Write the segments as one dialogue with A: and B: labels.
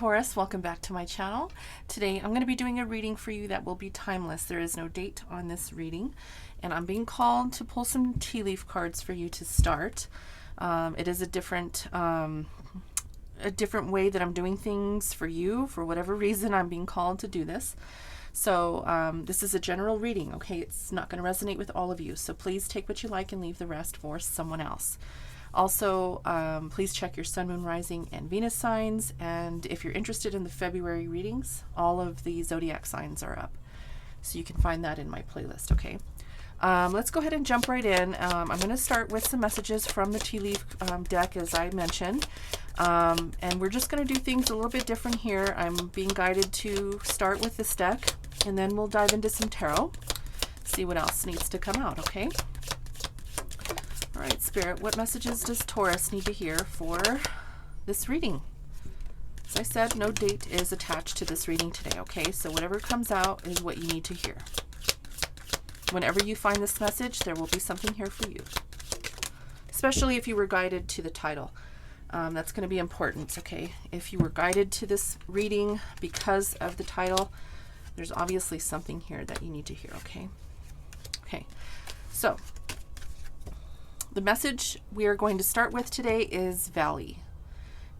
A: Taurus, welcome back to my channel. Today I'm going to be doing a reading for you that will be timeless. There is no date on this reading, and I'm being called to pull some tea leaf cards for you to start. It is a different way that I'm doing things for you. For whatever reason, I'm being called to do this. So this is a general reading, okay? It's not going to resonate with all of you, so please take what you like and leave the rest for someone else. Also, please check your sun, moon, rising, and Venus signs. And if you're interested in the February readings, all of the zodiac signs are up. So you can find that in my playlist, okay? Let's go ahead and jump right in. I'm going to start with some messages from the tea leaf deck, as I mentioned. And we're just going to do things a little bit different here. I'm being guided to start with this deck, and then we'll dive into some tarot, see what else needs to come out, okay? All right, Spirit, what messages does Taurus need to hear for this reading? As I said, no date is attached to this reading today, okay? So whatever comes out is what you need to hear. Whenever you find this message, there will be something here for you, especially if you were guided to the title. That's going to be important, okay? If you were guided to this reading because of the title, there's obviously something here that you need to hear, okay? Okay, so the message we are going to start with today is Valley.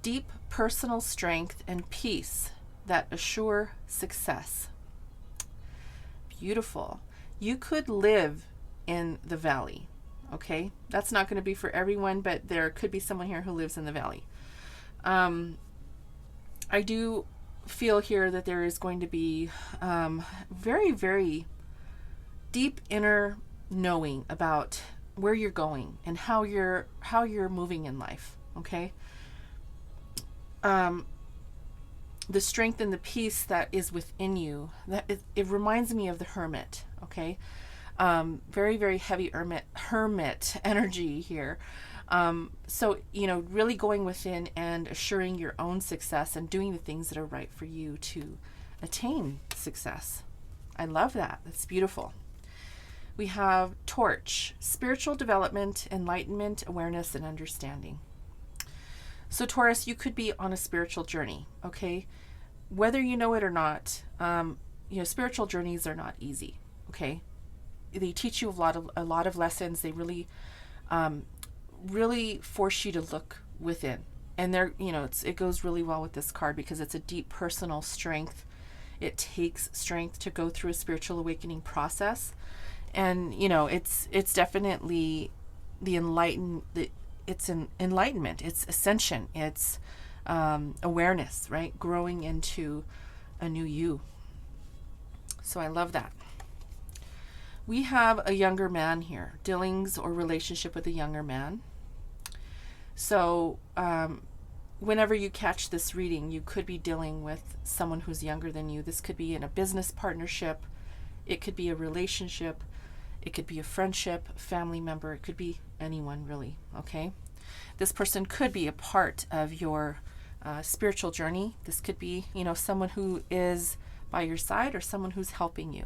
A: Deep personal strength and peace that assure success. Beautiful. You could live in the valley, okay? That's not going to be for everyone, but there could be someone here who lives in the valley. I do feel here that there is going to be very, very deep inner knowing about where you're going and how you're moving in life, okay? The strength and the peace that is within you, that it reminds me of the hermit, okay? Very, very heavy hermit energy here. So, you know, really going within and assuring your own success and doing the things that are right for you to attain success. I love that. That's beautiful. We have Torch, spiritual development, enlightenment, awareness, and understanding. So Taurus, you could be on a spiritual journey, okay? Whether you know it or not, you know, spiritual journeys are not easy, okay? They teach you a lot of lessons. They really, really force you to look within. And they're, you know, it goes really well with this card because it's a deep personal strength. It takes strength to go through a spiritual awakening process. And, you know, it's definitely it's an enlightenment, it's ascension, it's awareness, right? Growing into a new you. So I love that. We have a younger man here, dealings or relationship with a younger man. So whenever you catch this reading, you could be dealing with someone who's younger than you. This could be in a business partnership. It could be a relationship. It could be a friendship, family member. It could be anyone, really, okay? This person could be a part of your spiritual journey. This could be, you know, someone who is by your side or someone who's helping you.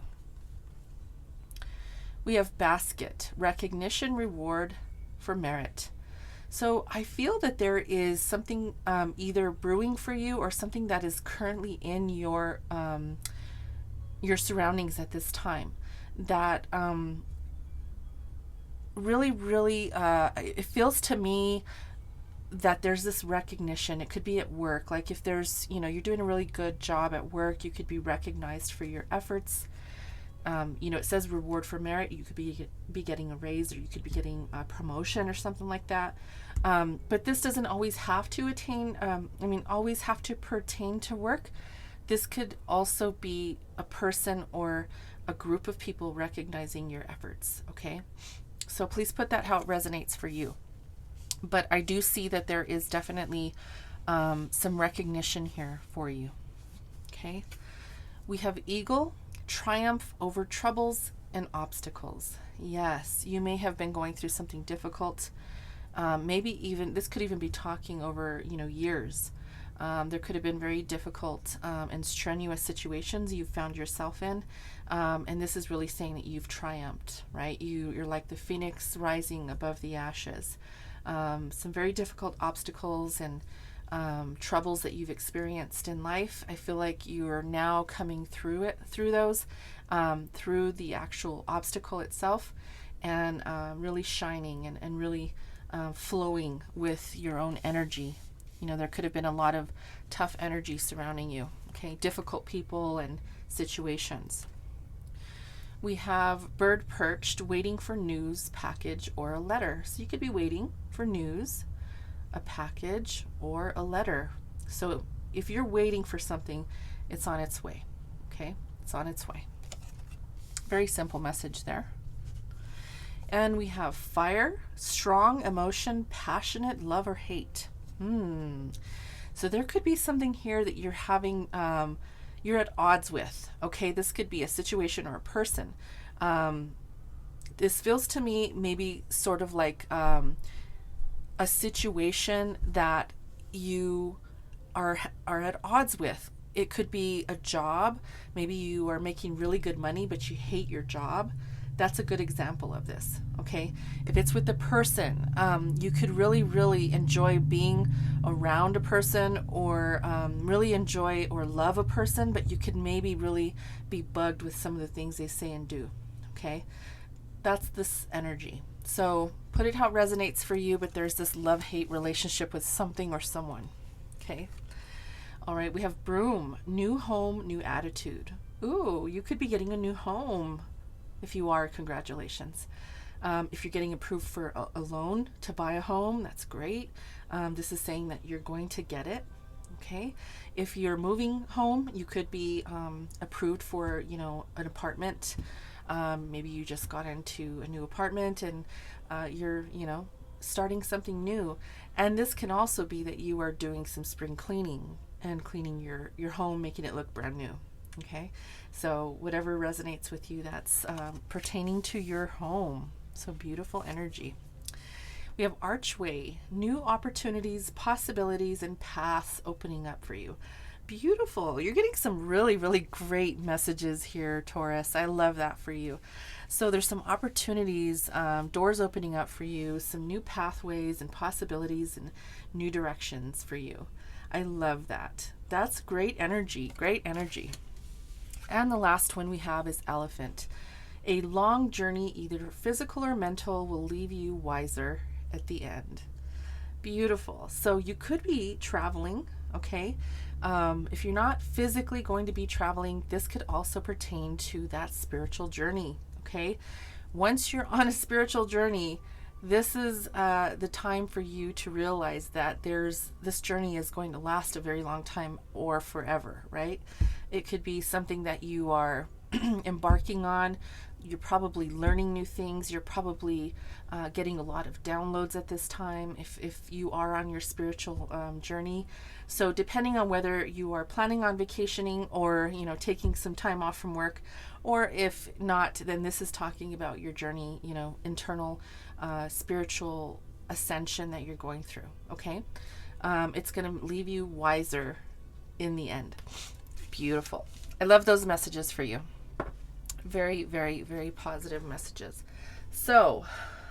A: We have basket, recognition, reward for merit. So I feel that there is something either brewing for you or something that is currently in your surroundings at this time that really, really, it feels to me that there's this recognition. It could be at work. Like if there's, you know, you're doing a really good job at work, you could be recognized for your efforts. You know, it says reward for merit. You could be getting a raise, or you could be getting a promotion or something like that. But this doesn't always have to always have to pertain to work. This could also be a person or a group of people recognizing your efforts, okay? So please put that how it resonates for you. But I do see that there is definitely some recognition here for you, okay? We have Eagle, triumph over troubles and obstacles. Yes, you may have been going through something difficult. Maybe even, this could even be talking over, you know, years. There could have been very difficult and strenuous situations you found yourself in. And this is really saying that you've triumphed, right? You're like the phoenix rising above the ashes. Some very difficult obstacles and troubles that you've experienced in life. I feel like you are now coming through those, through the actual obstacle itself, and really shining and really flowing with your own energy. You know, there could have been a lot of tough energy surrounding you, okay, difficult people and situations. We have bird perched, waiting for news, package, or a letter. So you could be waiting for news, a package, or a letter. So if you're waiting for something, it's on its way, okay? It's on its way. Very simple message there. And we have fire, strong emotion, passionate, love or hate. So there could be something here that you're having, you're at odds with. Okay, this could be a situation or a person. This feels to me maybe sort of like a situation that you are at odds with. It could be a job. Maybe you are making really good money, but you hate your job. That's a good example of this, okay? If it's with the person, you could really, really enjoy being around a person, or really enjoy or love a person, but you could maybe really be bugged with some of the things they say and do, okay? That's this energy. So put it how it resonates for you, but there's this love-hate relationship with something or someone, okay? All right, we have broom, new home, new attitude. Ooh, you could be getting a new home. If you are, congratulations. If you're getting approved for a loan to buy a home, that's great. This is saying that you're going to get it, okay? If you're moving home, you could be approved for, you know, an apartment. Maybe you just got into a new apartment and you're, you know, starting something new. And this can also be that you are doing some spring cleaning and cleaning your home, making it look brand new. Okay, so whatever resonates with you, that's pertaining to your home. So beautiful energy. We have archway, new opportunities, possibilities, and paths opening up for you. Beautiful. You're getting some really, really great messages here, Taurus. I love that for you. So there's some opportunities, doors opening up for you, some new pathways and possibilities and new directions for you. I love that. That's great energy, great energy. And the last one we have is elephant. A long journey, either physical or mental, will leave you wiser at the end. Beautiful. So you could be traveling, okay? If you're not physically going to be traveling, this could also pertain to that spiritual journey, okay? Once you're on a spiritual journey, this is the time for you to realize that this journey is going to last a very long time or forever, right? It could be something that you are embarking on. You're probably learning new things. You're probably getting a lot of downloads at this time if you are on your spiritual journey. So depending on whether you are planning on vacationing or, you know, taking some time off from work, or if not, then this is talking about your journey, you know, internal spiritual ascension that you're going through, okay? It's going to leave you wiser in the end. Beautiful. I love those messages for you. Very, very, very positive messages. So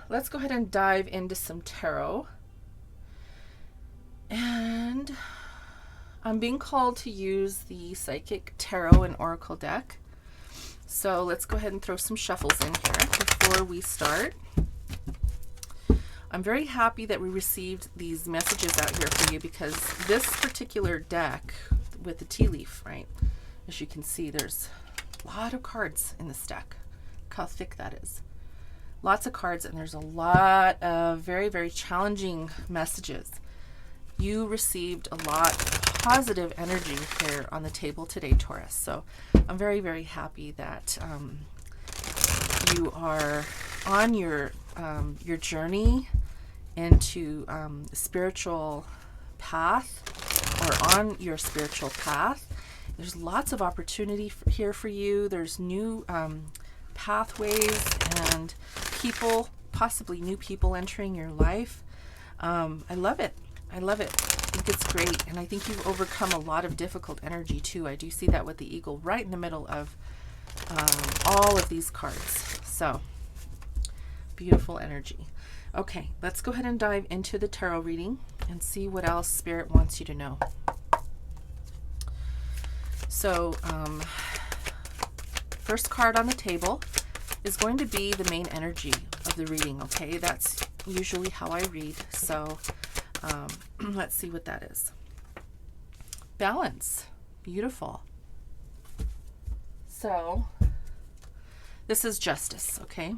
A: let's go ahead and dive into some tarot. And I'm being called to use the Psychic Tarot and Oracle deck. So let's go ahead and throw some shuffles in here before we start. I'm very happy that we received these messages out here for you, because this particular deck with the tea leaf, right? As you can see, there's a lot of cards in this deck. Look how thick that is. Lots of cards, and there's a lot of very, very challenging messages. You received a lot of positive energy here on the table today, Taurus. So I'm very, very happy that you are on your journey into spiritual path, or on your spiritual path. There's lots of opportunity here for you. There's new pathways and people, possibly new people entering your life. I love it. I love it. I think it's great. And I think you've overcome a lot of difficult energy too. I do see that with the eagle right in the middle of all of these cards. So beautiful energy. Okay, let's go ahead and dive into the tarot reading and see what else Spirit wants you to know. So, first card on the table is going to be the main energy of the reading, okay? That's usually how I read, so let's see what that is. Balance. Beautiful. So, this is Justice, okay?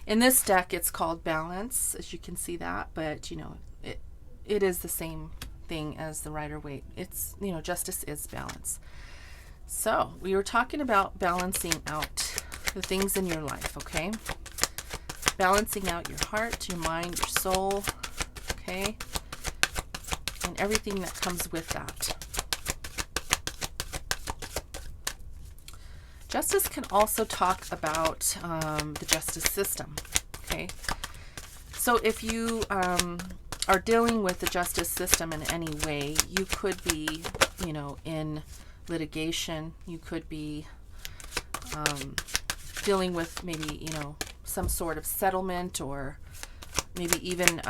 A: In this deck, it's called Balance, as you can see that, but, you know, it is the same thing as the Rider-Waite. It's, you know, Justice is balance. So, we were talking about balancing out the things in your life, okay? Balancing out your heart, your mind, your soul, okay? And everything that comes with that. Justice can also talk about the justice system, okay? So if you are dealing with the justice system in any way, you could be, you know, in litigation. You could be dealing with maybe, you know, some sort of settlement, or maybe even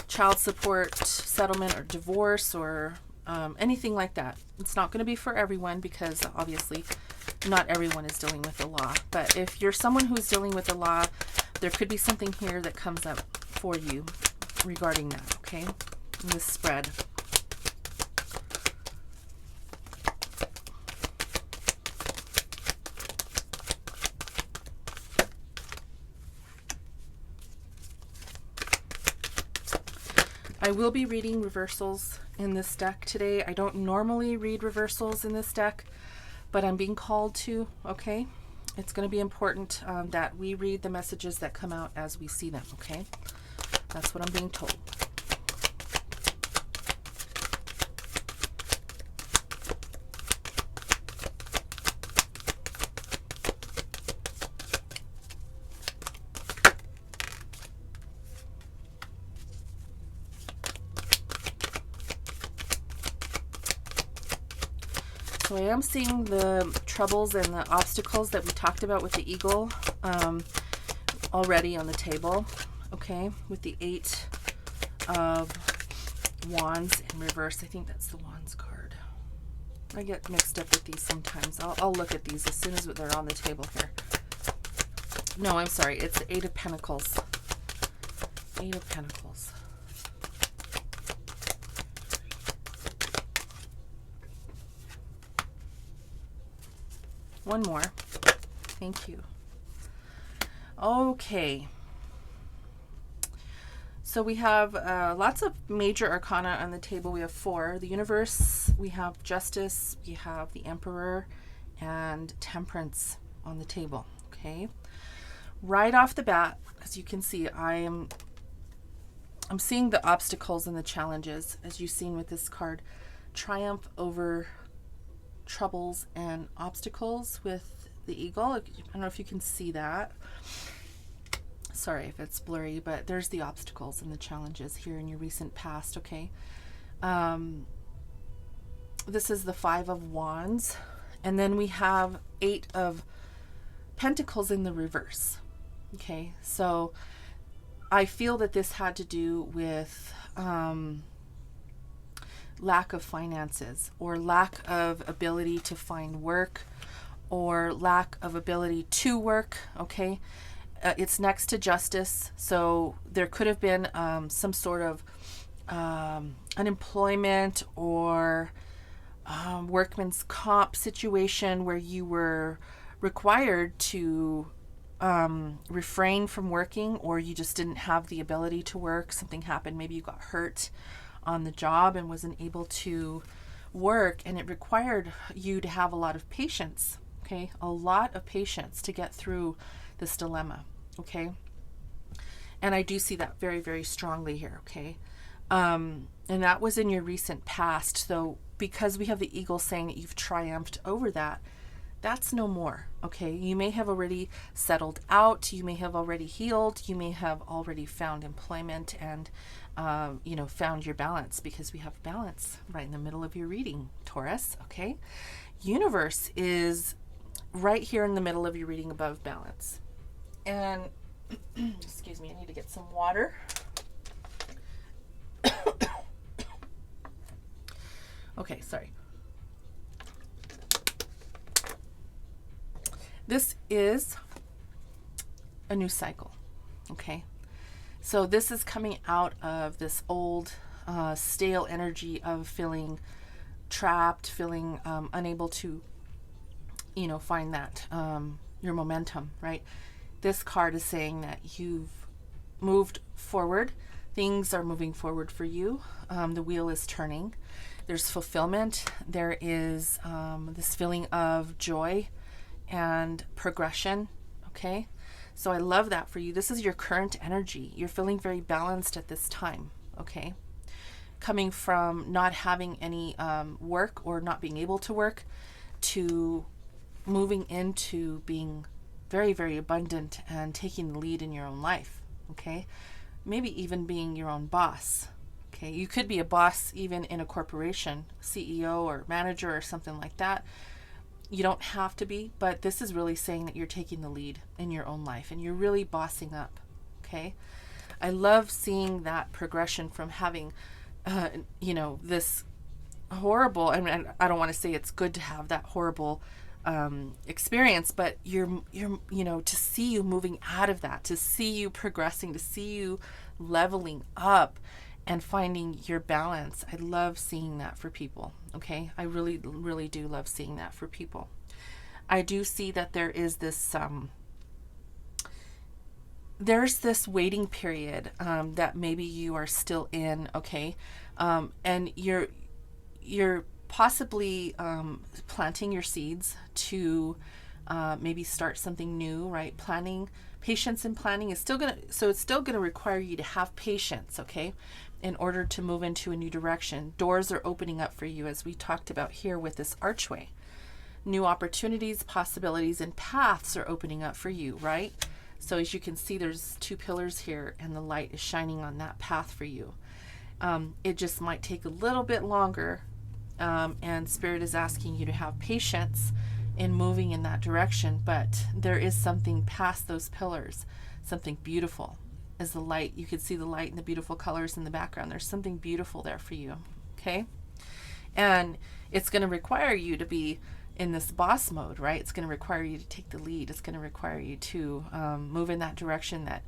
A: child support settlement or divorce, or anything like that. It's not going to be for everyone, because obviously not everyone is dealing with the law. But if you're someone who's dealing with the law, there could be something here that comes up for you regarding that, okay? In this spread. I will be reading reversals in this deck today. I don't normally read reversals in this deck, but I'm being called to, okay? It's going to be important that we read the messages that come out as we see them, okay? That's what I'm being told. So I am seeing the troubles and the obstacles that we talked about with the eagle already on the table, okay, with the 8 of Wands in reverse. I think that's the Wands card. I get mixed up with these sometimes. I'll look at these as soon as they're on the table here. No, I'm sorry. It's the 8 of Pentacles. 8 of Pentacles. One more. Thank you. Okay. So we have lots of major arcana on the table. We have 4. The Universe, we have Justice, we have the Emperor, and Temperance on the table. Okay. Right off the bat, as you can see, I'm seeing the obstacles and the challenges, as you've seen with this card. Triumph over troubles and obstacles with the eagle. I don't know if you can see that. Sorry if it's blurry, but there's the obstacles and the challenges here in your recent past, okay? This is the 5 of Wands, and then we have 8 of Pentacles in the reverse, okay? So I feel that this had to do with lack of finances, or lack of ability to find work, or lack of ability to work, okay? It's next to Justice, so there could have been some sort of unemployment or workman's comp situation where you were required to refrain from working, or you just didn't have the ability to work. Something happened. Maybe you got hurt on the job and wasn't able to work, and it required you to have a lot of patience, okay? A lot of patience to get through this dilemma, okay? And I do see that very, very strongly here, okay? And that was in your recent past. So because we have the eagle saying that you've triumphed over that, that's no more, okay? You may have already settled out. You may have already healed. You may have already found employment and, found your balance, because we have balance right in the middle of your reading, Taurus, okay? Universe is right here in the middle of your reading above balance. And Excuse me, I need to get some water. Okay, sorry. This is a new cycle, okay? So this is coming out of this old, stale energy of feeling trapped, feeling unable to, find that, your momentum, right? This card is saying that you've moved forward. Things are moving forward for you. The wheel is turning. There's fulfillment. There is this feeling of joy and progression, okay? So I love that for you. This is your current energy. You're feeling very balanced at this time, okay? Coming from not having any work or not being able to work to moving into being very, very abundant and taking the lead in your own life, okay? Maybe even being your own boss, okay? You could be a boss even in a corporation, CEO or manager or something like that. You don't have to be, but this is really saying that you're taking the lead in your own life and you're really bossing up, okay? I love seeing that progression from having, this horrible, and I don't want to say it's good to have that horrible experience, but to see you moving out of that, to see you progressing, to see you leveling up and finding your balance. I love seeing that for people, okay? I really, really do love seeing that for people. I do see that there is this, there's this waiting period that maybe you are still in, okay? And you're possibly planting your seeds to maybe start something new, right? Planning, patience and planning is still it's still gonna require you to have patience, okay? In order to move into a new direction. Doors are opening up for you, as we talked about here with this archway. New opportunities, possibilities, and paths are opening up for you, right? So as you can see, there's two pillars here and the light is shining on that path for you. It just might take a little bit longer, and Spirit is asking you to have patience in moving in that direction, but there is something past those pillars, something beautiful. As the light, you can see the light and the beautiful colors in the background. There's something beautiful there for you, okay? And it's going to require you to be in this boss mode, right? It's going to require you to take the lead. It's going to require you to move in that direction that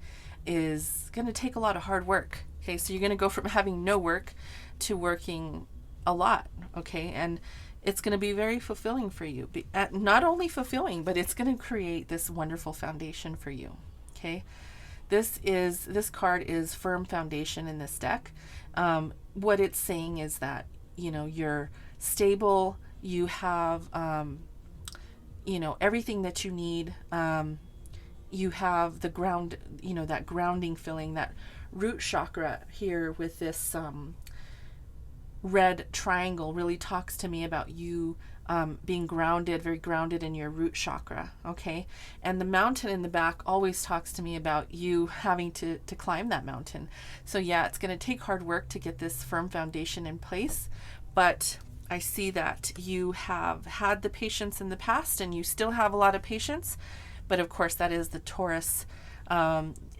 A: is going to take a lot of hard work, okay? So you're going to go from having no work to working a lot, okay? And it's going to be very fulfilling for you. Not only fulfilling, but it's going to create this wonderful foundation for you, okay? This card is firm foundation in this deck. What it's saying is that, you're stable, you have, everything that you need. You have the ground, that grounding feeling, that root chakra here with this red triangle really talks to me about you being grounded, very grounded in your root chakra, okay? And the mountain in the back always talks to me about you having to climb that mountain. So yeah, it's going to take hard work to get this firm foundation in place, but I see that you have had the patience in the past and you still have a lot of patience, but of course that is the Taurus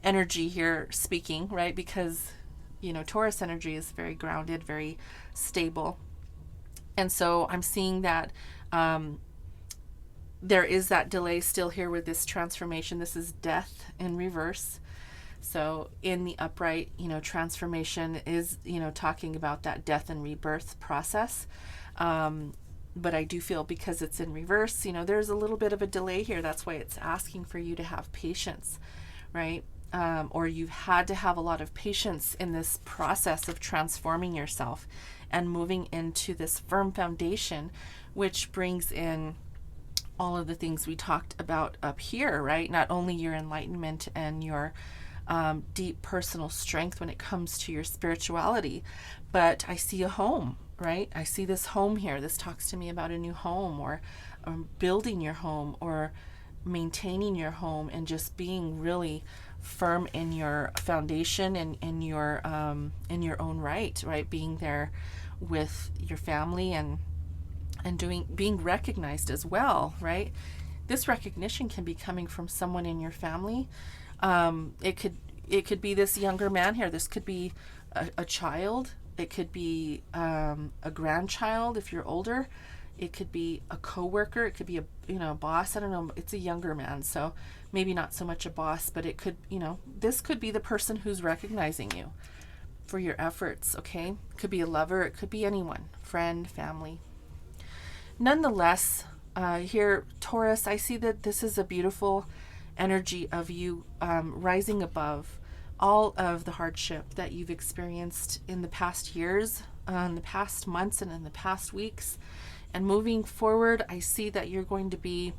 A: energy here speaking, right? Because, Taurus energy is very grounded, very stable. And so I'm seeing that there is that delay still here with this transformation. This is death in reverse. So in the upright, transformation is, talking about that death and rebirth process. But I do feel because it's in reverse, there's a little bit of a delay here. That's why it's asking for you to have patience, right? Or you've had to have a lot of patience in this process of transforming yourself and moving into this firm foundation, which brings in all of the things we talked about up here, right? Not only your enlightenment and your deep personal strength when it comes to your spirituality, but I see a home, right? I see this home here. This talks to me about a new home, or building your home, or maintaining your home, and just being really firm in your foundation and in your own right, being there with your family and being recognized as well, right? This recognition can be coming from someone in your family, It could be this younger man here. This could be a child. It could be a grandchild if you're older. It could be a coworker. It could be a boss. I don't know. It's a younger man, so maybe not so much a boss, but it could, this could be the person who's recognizing you for your efforts. Okay, it could be a lover. It could be anyone, friend, family. Nonetheless, here, Taurus, I see that this is a beautiful energy of you rising above all of the hardship that you've experienced in the past years, in the past months, and in the past weeks. And moving forward, I see that you're going to be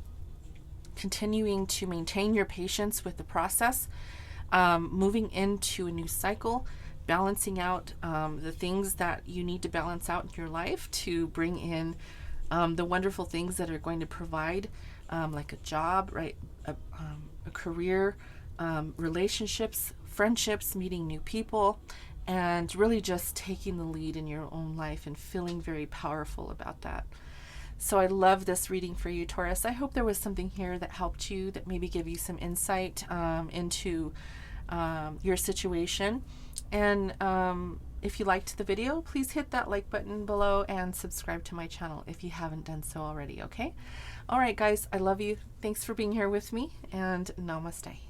A: continuing to maintain your patience with the process, moving into a new cycle, balancing out the things that you need to balance out in your life to bring in the wonderful things that are going to provide, like a job, right, a career, relationships, friendships, meeting new people, and really just taking the lead in your own life and feeling very powerful about that. So I love this reading for you, Taurus. I hope there was something here that helped you, that maybe give you some insight into your situation. And if you liked the video, please hit that like button below and subscribe to my channel if you haven't done so already, okay? All right, guys, I love you. Thanks for being here with me, and namaste.